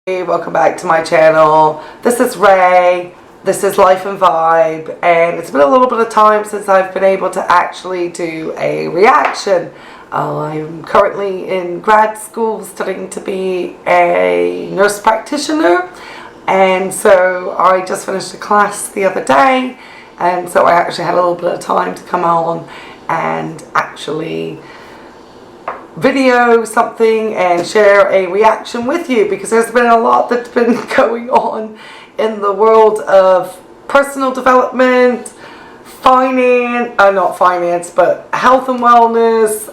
Hey, welcome back to my channel. This is Ray. This is LifeInViBe, and it's been a little bit of time since I've been able to actually do a reaction. I'm currently in grad school studying to be a nurse practitioner, and so I just finished a class the other day, and so I actually had a little bit of time to come on and actually video something and share a reaction with you, because there's been a lot that's been going on in the world of personal development, not finance, but health and wellness.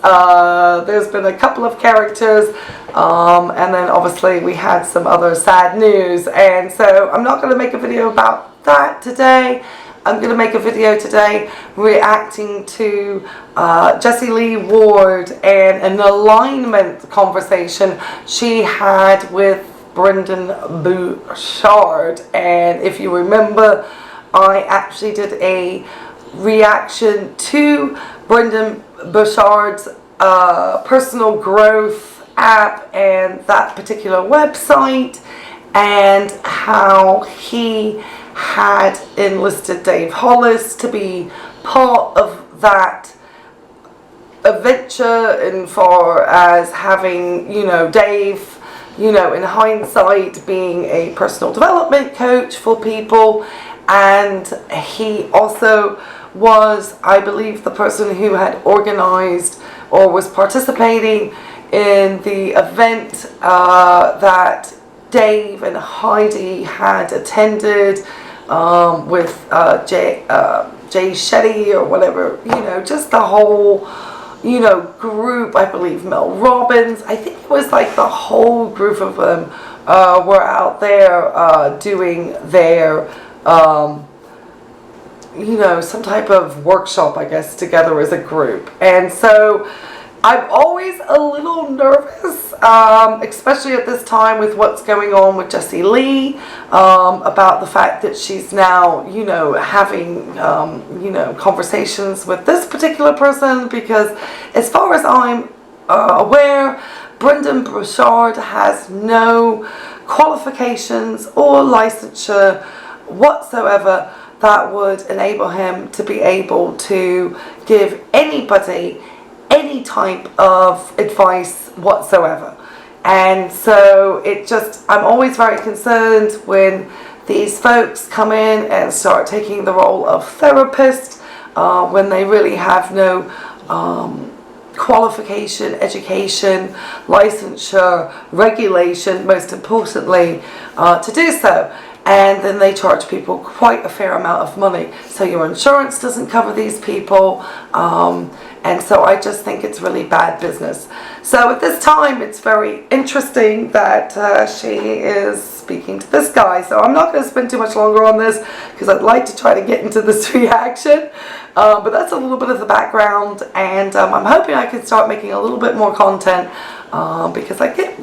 There's been a couple of characters, and then obviously we had some other sad news, and so I'm not going to make a video about that today. I'm going to make a video today reacting to Jessie Lee Ward and an alignment conversation she had with Brendon Burchard. And if you remember, I actually did a reaction to Brendon Burchard's personal growth app and that particular website, and how he had enlisted Dave Hollis to be part of that adventure, in far as having, Dave, in hindsight, being a personal development coach for people. And he also was, I believe, the person who had organized or was participating in the event that Dave and Heidi had attended with Jay Shetty or whatever, just the whole, group. I believe Mel Robbins, I think it was like the whole group of them were out there doing their, some type of workshop, I guess, together as a group. And so I'm always a little nervous, especially at this time with what's going on with Jessie Lee, about the fact that she's now, having, conversations with this particular person, because as far as I'm aware, Brendon Burchard has no qualifications or licensure whatsoever that would enable him to be able to give anybody any type of advice whatsoever. And so I'm always very concerned when these folks come in and start taking the role of therapist, when they really have no qualification, education, licensure, regulation, most importantly, to do so. And then they charge people quite a fair amount of money. So your insurance doesn't cover these people. And so I just think it's really bad business. So at this time, it's very interesting that she is speaking to this guy. So I'm not going to spend too much longer on this, because I'd like to try to get into this reaction. But that's a little bit of the background. And I'm hoping I can start making a little bit more content, because I get,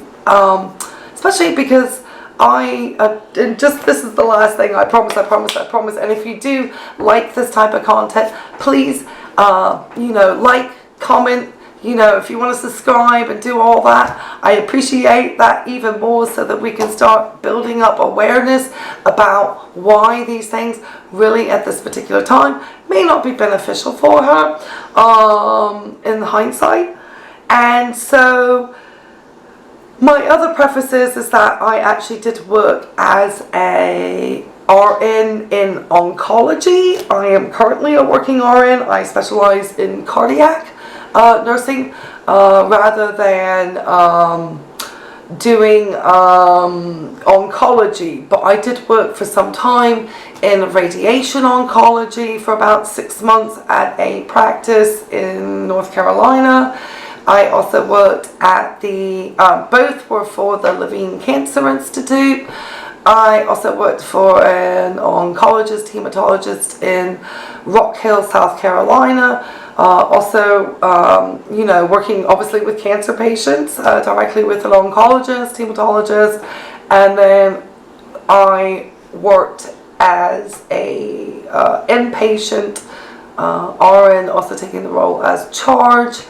especially because and just this is the last thing, I promise. And if you do like this type of content, please, like, comment, if you want to subscribe and do all that, I appreciate that even more, so that we can start building up awareness about why these things really at this particular time may not be beneficial for her, in hindsight. And so my other preface is that I actually did work as a RN in oncology. I am currently a working RN. I specialize in cardiac nursing, rather than doing oncology. But I did work for some time in radiation oncology for about 6 months at a practice in North Carolina. I also worked at both were for the Levine Cancer Institute. I also worked for an oncologist, hematologist in Rock Hill, South Carolina. Also, working obviously with cancer patients, directly with an oncologist, hematologist. And then I worked as a inpatient RN, also taking the role as charge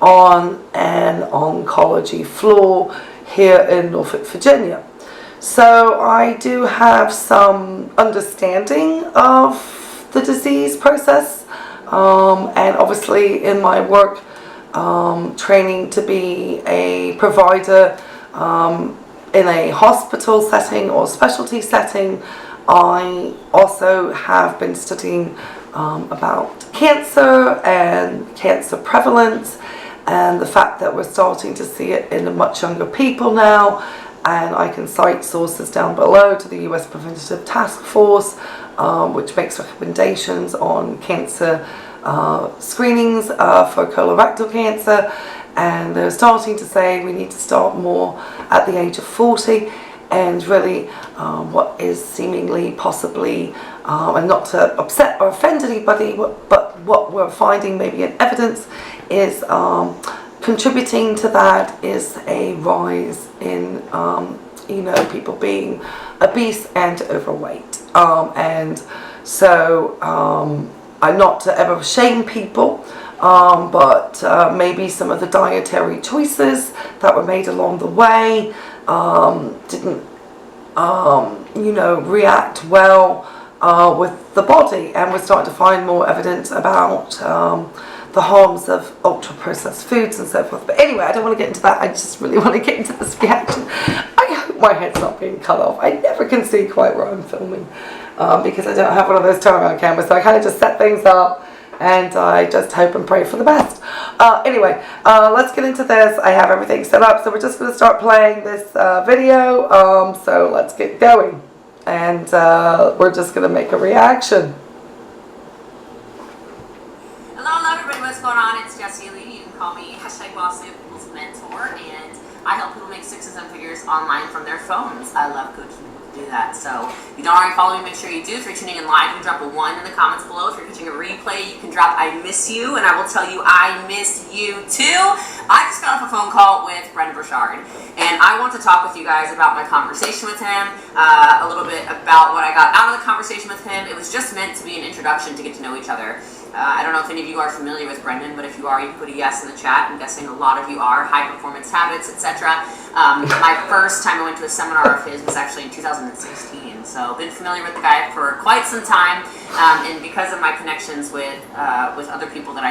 on an oncology floor here in Norfolk, Virginia. So I do have some understanding of the disease process, and obviously in my work training to be a provider in a hospital setting or specialty setting, I also have been studying about cancer and cancer prevalence, and the fact that we're starting to see it in much younger people now. And I can cite sources down below to the US Preventative Task Force, which makes recommendations on cancer screenings for colorectal cancer. And they're starting to say we need to start more at the age of 40. And really what is seemingly possibly, and not to upset or offend anybody, but what we're finding maybe in evidence is contributing to that is a rise in people being obese and overweight, and so I'm not to ever shame people, but maybe some of the dietary choices that were made along the way didn't react well with the body, and we're starting to find more evidence about the harms of ultra-processed foods and so forth. But anyway, I don't want to get into that. I just really want to get into this reaction. I hope my head's not being cut off. I never can see quite where I'm filming because I don't have one of those turnaround cameras. So I kind of just set things up and I just hope and pray for the best. Anyway, let's get into this. I have everything set up, so we're just going to start playing this video. So let's get going. And we're just going to make a reaction. Hello everybody, what's going on? It's Jessie Lee. You can call me #Bossy, people's mentor, and I help people make 6 and 7 figures online from their phones. I love coaching people to do that. So if you don't already follow me, make sure you do. If you're tuning in live, you can drop a 1 in the comments below. If you're catching a replay, you can drop I miss you, and I will tell you I miss you too. I just got off a phone call with Brendon Burchard, and I want to talk with you guys about my conversation with him, a little bit about what I got out of the conversation with him. It was just meant to be an introduction to get to know each other. I don't know if any of you are familiar with Brendon, but if you are, you can put a yes in the chat. I'm guessing a lot of you are. High performance habits, etc. My first time I went to a seminar of his was actually in 2016. So been familiar with the guy for quite some time, and because of my connections with other people that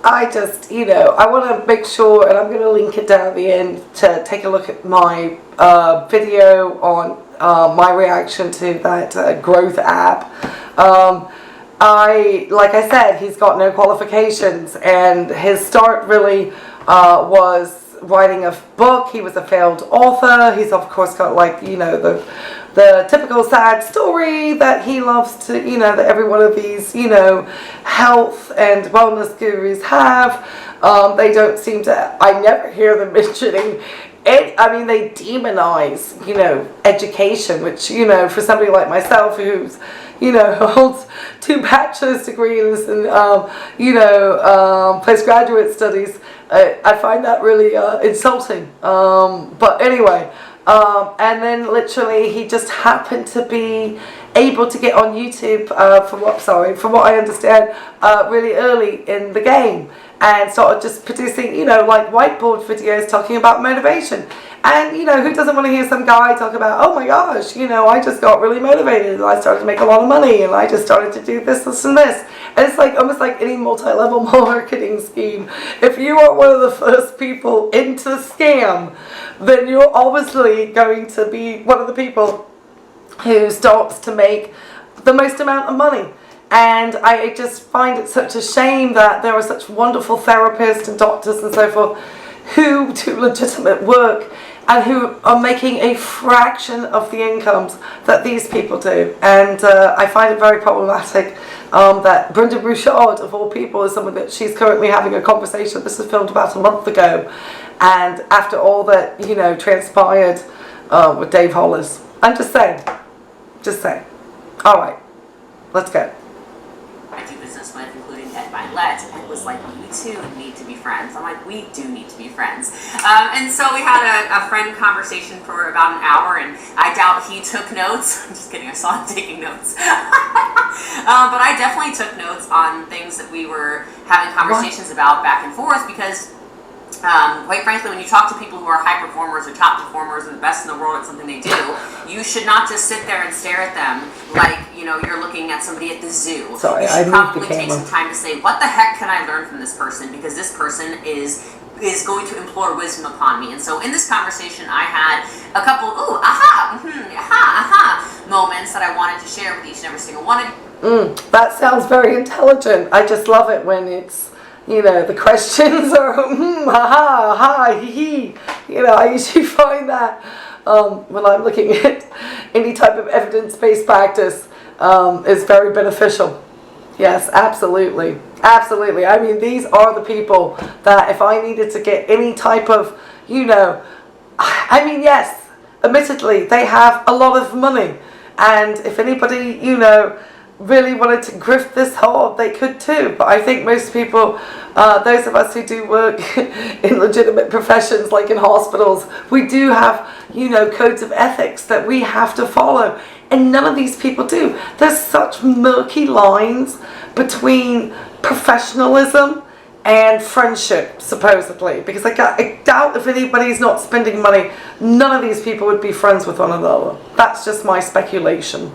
I just, I want to make sure, and I'm going to link it down at the end to take a look at my video on my reaction to that growth app. Like I said, he's got no qualifications, and his start really was writing a book. He was a failed author. He's of course got the typical sad story that he loves to, that every one of these, health and wellness gurus have. They don't seem to, I never hear them mentioning it. I mean, they demonize, education, which, for somebody like myself who's, holds 2 bachelor's degrees and, postgraduate studies, I find that really insulting. But anyway, and then literally he just happened to be able to get on YouTube from what I understand, really early in the game, and started just producing, like whiteboard videos talking about motivation. And, who doesn't want to hear some guy talk about, oh my gosh, I just got really motivated and I started to make a lot of money and I just started to do this, this, and this. And it's like almost like any multi-level marketing scheme. If you are one of the first people into the scam, then you're obviously going to be one of the people who starts to make the most amount of money. And I just find it such a shame that there are such wonderful therapists and doctors and so forth who do legitimate work and who are making a fraction of the incomes that these people do. And I find it very problematic that Brendon Burchard, of all people, is someone that she's currently having a conversation. This was filmed about a month ago. And after all that, transpired with Dave Hollis. I'm just saying. Just saying. All right. Let's go. I do business with, including Ed Milet, and was like, you two need to be friends. I'm like, we do need to be friends. And so we had a friend conversation for about an hour, and I doubt he took notes. I'm just kidding, I saw him taking notes. But I definitely took notes on things that we were having conversations about back and forth, because quite frankly, when you talk to people who are high performers or top performers or the best in the world at something they do, you should not just sit there and stare at them like, you know, you're looking at somebody at the zoo. Sorry, you should I probably moved the take camera. some time to say, what the heck can I learn from this person? Because this person is going to implore wisdom upon me. And so in this conversation, I had a couple, moments that I wanted to share with each and every single one of you. That sounds very intelligent. I just love it when it's, you know, the questions are hee hee. You know, I usually find that when I'm looking at any type of evidence-based practice is very beneficial. Yes, absolutely. Absolutely. I mean, these are the people that if I needed to get any type of, you know, I mean, yes, admittedly, they have a lot of money. And if anybody, you know, really wanted to grift this hard, they could too. But I think most people, those of us who do work in legitimate professions like in hospitals, we do have, you know, codes of ethics that we have to follow. And none of these people do. There's such murky lines between professionalism and friendship, supposedly. Because I doubt if anybody's not spending money, none of these people would be friends with one another. That's just my speculation.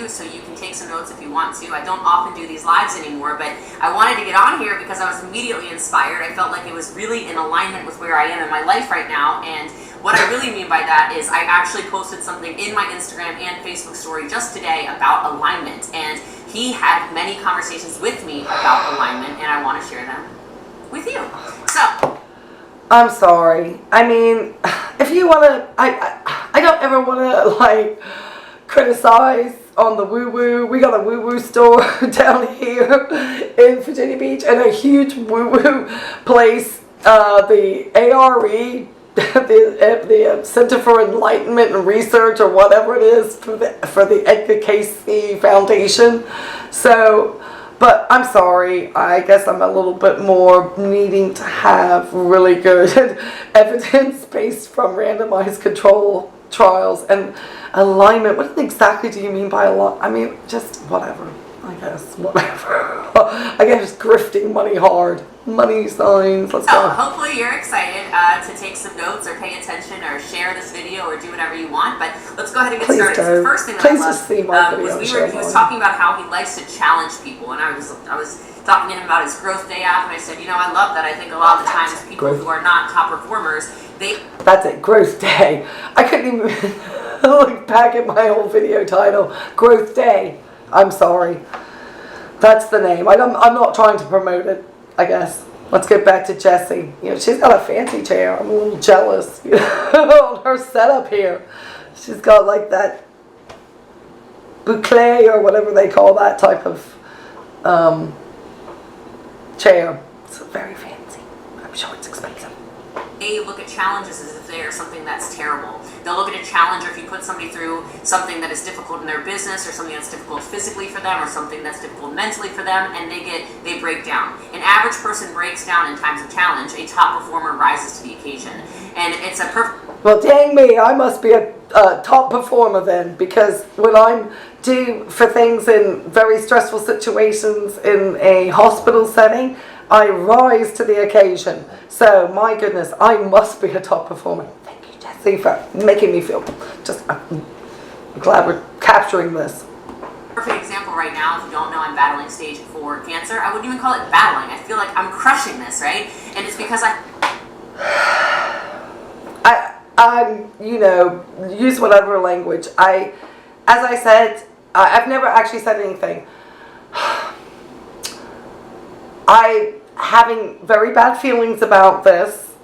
So you can take some notes if you want to. I don't often do these lives anymore, but I wanted to get on here because I was immediately inspired. I felt like it was really in alignment with where I am in my life right now. And what I really mean by that is I actually posted something in my Instagram and Facebook story just today about alignment. And he had many conversations with me about alignment, and I want to share them with you. So, I'm sorry. I mean, if you want to, I don't ever want to like criticize on the woo-woo. We got a woo-woo store down here in Virginia Beach and a huge woo-woo place, the ARE, the Center for Enlightenment and Research, or whatever it is, for the Edgar Cayce Foundation. So, but I'm sorry, I guess I'm a little bit more needing to have really good evidence-based from randomized control trials and alignment. What exactly do you mean by alignment? I mean, just whatever. I guess whatever. I guess grifting money hard. Money signs. Let's go. Hopefully you're excited to take some notes or pay attention or share this video or do whatever you want. But let's go ahead and get started. So the first thing that I loved was he was talking about how he likes to challenge people, and I was talking to him about his growth day app, and I said, you know, I love that. I think a lot of the times people who are not top performers, that's it, growth day. I couldn't even look back at my old video title. Growth day. I'm sorry. That's the name. I'm not trying to promote it, I guess. Let's get back to Jessie. You know, she's got a fancy chair. I'm a little jealous, you know, on her setup here. She's got like that boucle or whatever they call that type of chair. It's very fancy. I'm sure it's expensive. They look at challenges as if they are something that's terrible. They'll look at a challenge, or if you put somebody through something that is difficult in their business, or something that's difficult physically for them, or something that's difficult mentally for them, and they break down. An average person breaks down in times of challenge. A top performer rises to the occasion. And it's a perfect... Well, dang me, I must be a top performer then, because when I'm due for things in very stressful situations in a hospital setting, I rise to the occasion. So, my goodness, I must be a top performer. Thank you, Jessie, for making me feel just, I'm glad we're capturing this. Perfect example right now, if you don't know, I'm battling stage 4 cancer. I wouldn't even call it battling. I feel like I'm crushing this, right? And it's because I'm, you know, use whatever language. As I said, I've never actually said anything. Having very bad feelings about this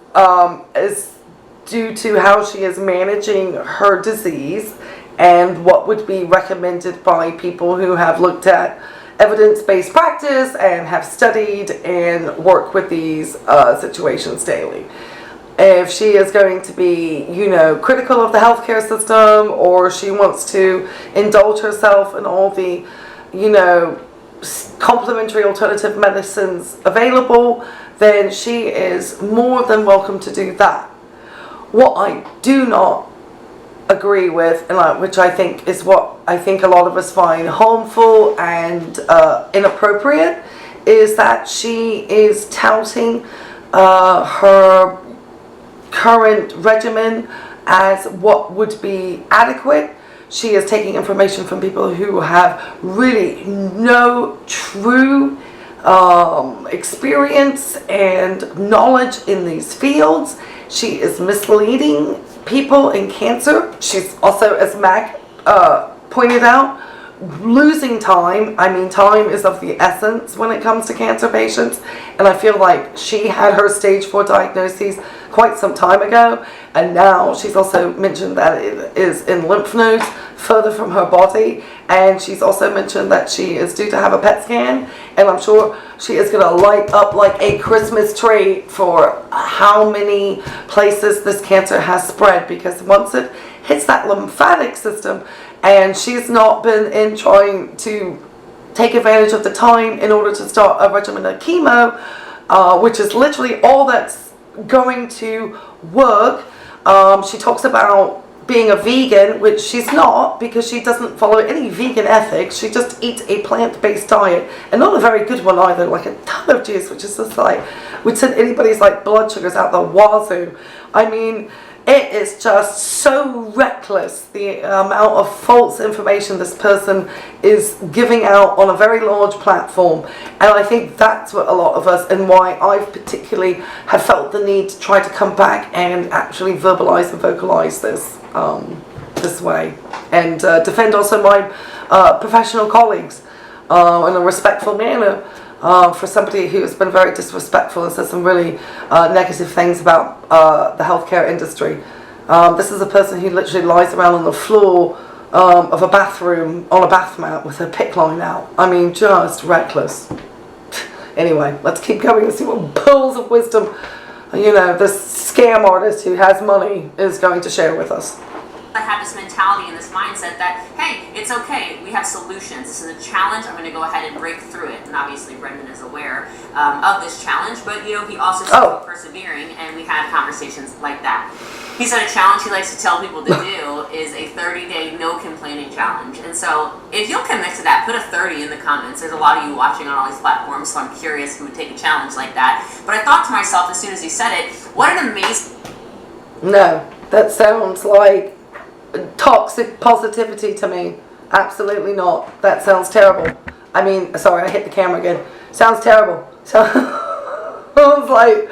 is due to how she is managing her disease and what would be recommended by people who have looked at evidence-based practice and have studied and work with these situations daily. If she is going to be, you know, critical of the healthcare system, or she wants to indulge herself in all the, you know, complementary alternative medicines available, then she is more than welcome to do that. What I do not agree with, and which I think is what I think a lot of us find harmful and inappropriate, is that she is touting her current regimen as what would be adequate. She is taking information from people who have really no true experience and knowledge in these fields. She is misleading people in cancer. She's also, as Mac pointed out, losing time. I mean, time is of the essence when it comes to cancer patients, and I feel like she had her stage 4 diagnoses quite some time ago, and now she's also mentioned that it is in lymph nodes further from her body, and she's also mentioned that she is due to have a PET scan, and I'm sure she is going to light up like a Christmas tree for how many places this cancer has spread, because once it hits that lymphatic system, and she's not been in trying to take advantage of the time in order to start a regimen of chemo, which is literally all that's going to work. She talks about being a vegan, which she's not, because she doesn't follow any vegan ethics. She just eats a plant-based diet, and not a very good one either, like a ton of juice, which is just like, would send anybody's like blood sugars out the wazoo. I mean, it is just so reckless, the amount of false information this person is giving out on a very large platform. And I think that's what a lot of us, and why I've particularly have felt the need to try to come back and actually verbalize and vocalize this this way. And defend also my professional colleagues in a respectful manner. For somebody who has been very disrespectful and said some really negative things about the healthcare industry. This is a person who literally lies around on the floor of a bathroom on a bath mat with her PICC line out. I mean, just reckless. Anyway, let's keep going and see what pearls of wisdom, you know, this scam artist who has money is going to share with us. I have this mentality and this mindset that, hey, it's okay, we have solutions. This is a challenge, I'm going to go ahead and break through it. And obviously Brendon is aware of this challenge, but you know, he also is persevering, and we had conversations like that. He said a challenge he likes to tell people to do is a 30-day no complaining challenge. And so if you'll commit to that, put a 30 in the comments. There's a lot of you watching on all these platforms, so I'm curious who would take a challenge like that. But I thought to myself as soon as he said it, what an amazing... No, that sounds like toxic positivity to me. Absolutely not. That sounds terrible. I mean, sorry, I hit the camera again. Sounds terrible. Sounds like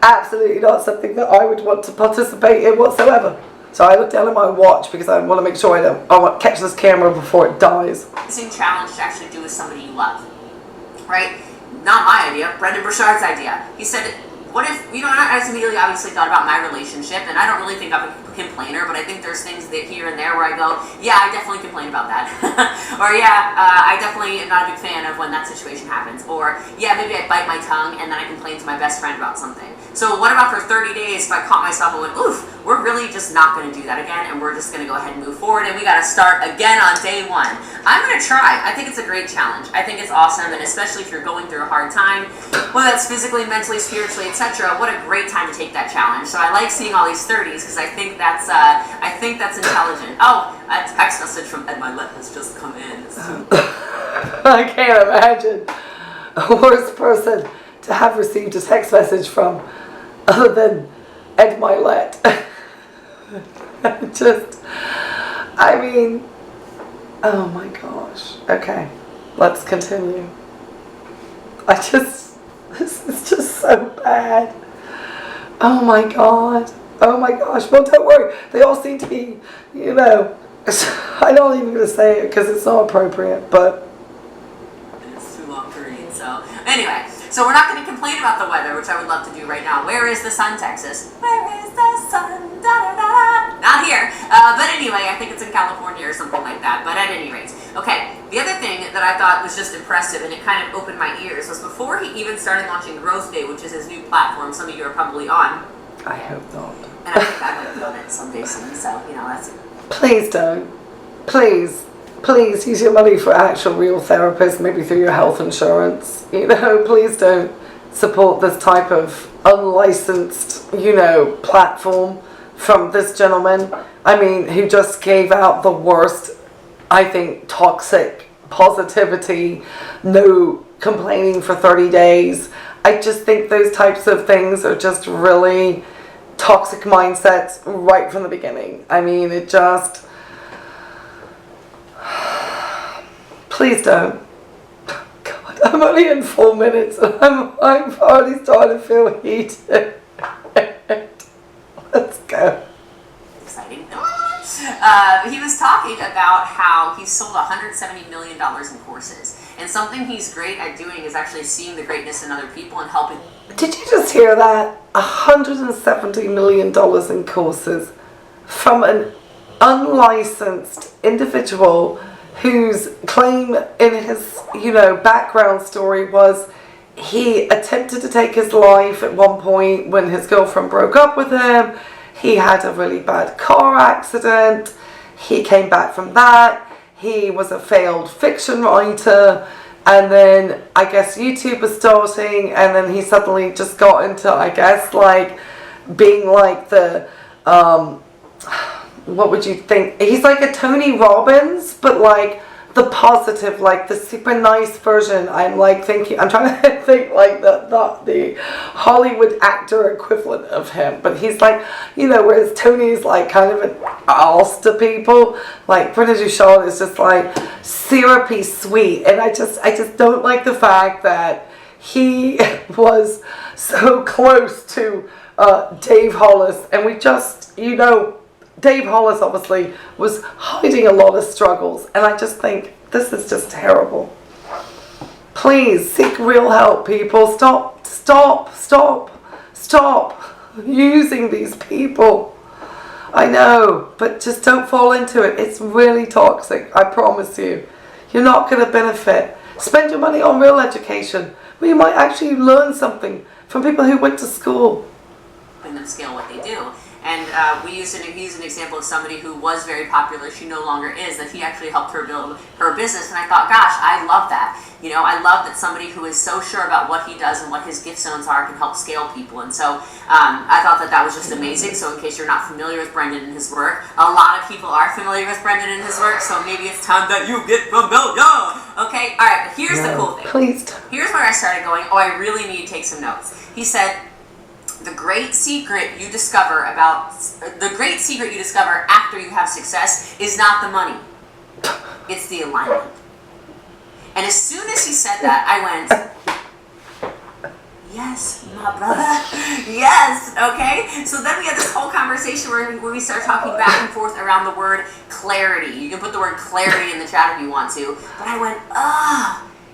absolutely not something that I would want to participate in whatsoever. So I look down at my watch because I want to make sure I want to catch this camera before it dies. Amazing challenge to actually do with somebody you love, right? Not my idea. Brendon Burchard's idea. He said, what if, you know, I just immediately obviously thought about my relationship, and I don't really think I'm a complainer, but I think there's things that here and there where I go, yeah, I definitely complain about that. Or yeah, I definitely am not a big fan of when that situation happens. Or yeah, maybe I bite my tongue and then I complain to my best friend about something. So what about for 30 days if I caught myself and went, oof, we're really just not going to do that again, and we're just going to go ahead and move forward, and we got to start again on day one. I'm going to try. I think it's a great challenge. I think it's awesome, and especially if you're going through a hard time, whether that's physically, mentally, spiritually, etc., what a great time to take that challenge. So I like seeing all these 30s because I think that's intelligent. Oh, a text message from Ed Milet has just come in. I can't imagine a worse person to have received a text message from other than Ed Milet. I mean, oh my gosh. Okay, let's continue. This is just so bad. Oh my god. Oh my gosh. Well, don't worry. They all seem to be, you know, I'm not even going to say it because it's not appropriate, but. It's too long to read, so. Anyway, so we're not going to complain about the weather, which I would love to do right now. Where is the sun, Texas? Where is the sun? Da, da, da. Not here. But anyway, I think it's in California or something like that. But at any rate. Okay, the other thing that I thought was just impressive, and it kind of opened my ears, was before he even started launching Growth Day, which is his new platform some of you are probably on. I hope not. And I think I might be on it someday soon, so, you know, that's... Please don't. Please use your money for actual real therapists, maybe through your health insurance. You know, please don't support this type of unlicensed, you know, platform from this gentleman. I mean, who just gave out the worst, I think, toxic positivity, no complaining for 30 days. I just think those types of things are just really toxic mindsets right from the beginning. I mean, it just... Please don't. God, I'm only in 4 minutes and I'm already starting to feel heated. Let's go. Exciting. He was talking about how he sold $170 million in courses. And something he's great at doing is actually seeing the greatness in other people and helping. Did you just hear that? $170 million in courses from an unlicensed individual whose claim in his, background story was he attempted to take his life at one point when his girlfriend broke up with him. He had a really bad car accident. He came back from that. He was a failed fiction writer. And then I guess YouTube was starting, and then he suddenly just got into, I guess, like being like the, what would you think? He's like a Tony Robbins, but like the positive, like the super nice version. I'm trying to think like the Hollywood actor equivalent of him. But he's like, whereas Tony's like kind of an ass to people, like Brendon Burchard is just like syrupy sweet. And I just don't like the fact that he was so close to Dave Hollis, and we just, Dave Hollis obviously was hiding a lot of struggles, and I just think this is just terrible. Please seek real help, people. Stop using these people. I know, but just don't fall into it. It's really toxic, I promise you. You're not going to benefit. Spend your money on real education, where you might actually learn something from people who went to school. Helping them scale what they do. And we use an example of somebody who was very popular, she no longer is, that he actually helped her build her business. And I thought, gosh, I love that. I love that somebody who is so sure about what he does and what his gift zones are can help scale people. And so I thought that was just amazing. So in case you're not familiar with Brendon and his work, a lot of people are familiar with Brendon and his work. So maybe it's time that you get familiar. Okay, all right, but here's the cool thing. Please. Here's where I started going, I really need to take some notes. He said, the great secret you discover after you have success is not the money. It's the alignment. And as soon as he said that, I went, yes, my brother. Yes, okay? So then we had this whole conversation where we start talking back and forth around the word clarity. You can put the word clarity in the chat if you want to. But I went,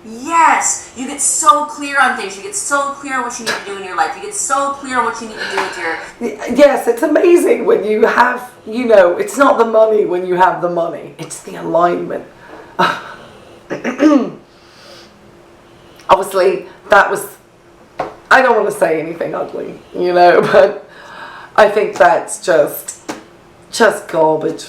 yes, you get so clear on things. You get so clear on what you need to do in your life. You get so clear on what you need to do with your... Yes, it's amazing when you have, it's not the money when you have the money. It's the alignment. Obviously, that was... I don't want to say anything ugly, but I think that's just garbage.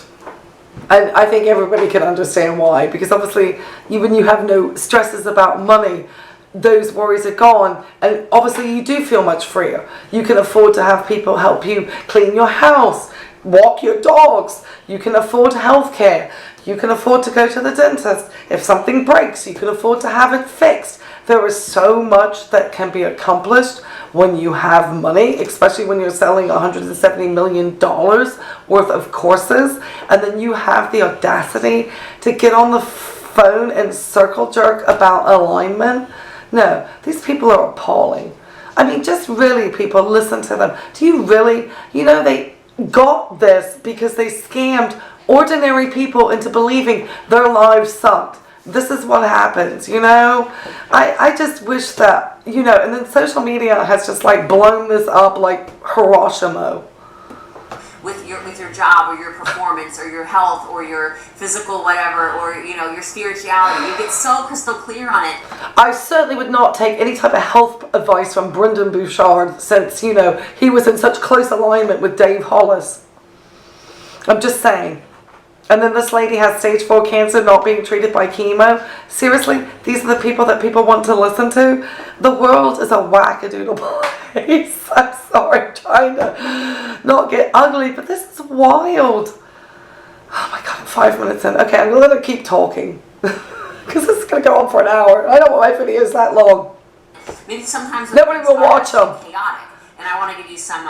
And I think everybody can understand why, because obviously when you have no stresses about money, those worries are gone, and obviously you do feel much freer. You can afford to have people help you clean your house, walk your dogs, you can afford healthcare, you can afford to go to the dentist. If something breaks, you can afford to have it fixed. There is so much that can be accomplished when you have money, especially when you're selling $170 million worth of courses, and then you have the audacity to get on the phone and circle jerk about alignment. No, these people are appalling. I mean, just really, people, listen to them. Do you really, they got this because they scammed ordinary people into believing their lives sucked. This is what happens, I just wish that, and then social media has just blown this up like Hiroshima. With your job or your performance or your health or your physical whatever or your spirituality, you get so crystal clear on it. I certainly would not take any type of health advice from Brendon Burchard since he was in such close alignment with Dave Hollis. I'm just saying. And then this lady has stage 4 cancer, not being treated by chemo. Seriously, these are the people that people want to listen to? The world is a wackadoodle place. I'm sorry, I'm trying to not get ugly, but this is wild. Oh my God, I'm 5 minutes in. Okay, I'm going to let her keep talking. Because this is going to go on for an hour. I don't want my videos that long. maybe sometimes Nobody will watch them. chaotic. And I want to give you some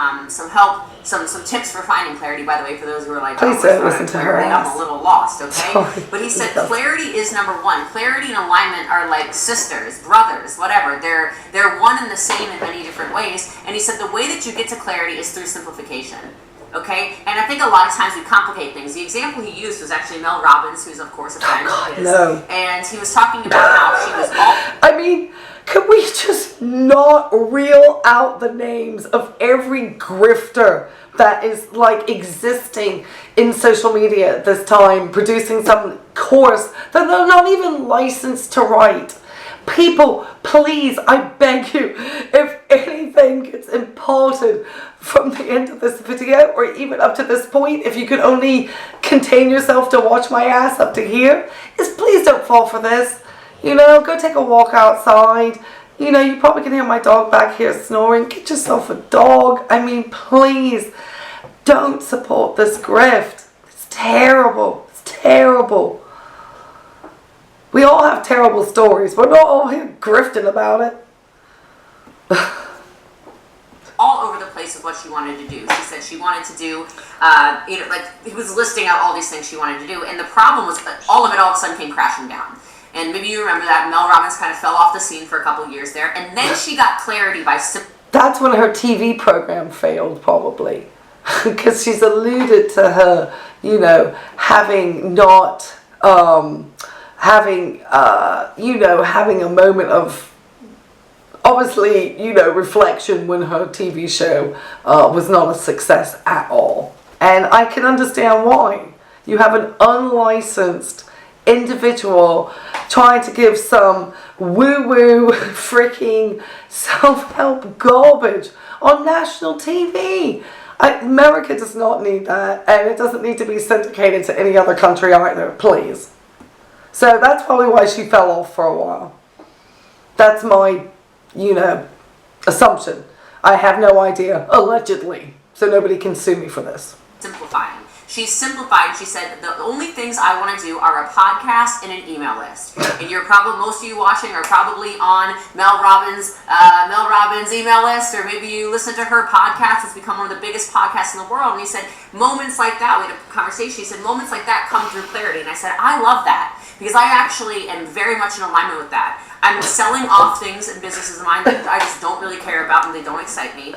help, some tips for finding clarity, by the way, for those who are like, please don't listen to her. I'm a little lost, okay? Sorry. But he said clarity is number one. Clarity and alignment are like sisters, brothers, whatever. They're one and the same in many different ways. And he said the way that you get to clarity is through simplification. Okay? And I think a lot of times we complicate things. The example he used was actually Mel Robbins, who's of course a friend of his. No. And he was talking about how she was I mean, could we just not reel out the names of every grifter that is like existing in social media at this time, producing some course that they're not even licensed to write? People, please, I beg you, if anything gets imparted from the end of this video or even up to this point, if you could only contain yourself to watch my ass up to here, is please don't fall for this. You know, go take a walk outside. You know, you probably can hear my dog back here snoring. Get yourself a dog. I mean, please don't support this grift. It's terrible. It's terrible. We all have terrible stories. We're not all here grifting about it. all over the place with what she wanted to do. She said she wanted to do, like he was listing out all these things she wanted to do, and the problem was that all of it all of a sudden came crashing down. And maybe you remember that Mel Robbins kind of fell off the scene for a couple years there, and then she got clarity by. That's when her TV program failed, probably, because she's alluded to her, you know, having not, having a moment of, obviously, you know, reflection when her TV show was not a success at all. And I can understand why. You have an unlicensed individual trying to give some woo-woo freaking self-help garbage on national TV. America does not need that, and it doesn't need to be syndicated to any other country either, please. So that's probably why she fell off for a while. That's my, you know, assumption. I have no idea, allegedly, so nobody can sue me for this. Simplifying. She simplified. She said the only things I want to do are a podcast and an email list. And you're probably, most of you watching are probably on Mel Robbins' email list, or maybe you listen to her podcast. It's become one of the biggest podcasts in the world. And he said moments like that. We had a conversation. He said moments like that come through clarity. And I said I love that, because I actually am very much in alignment with that. I'm selling off things and businesses of mine that I just don't really care about and they don't excite me.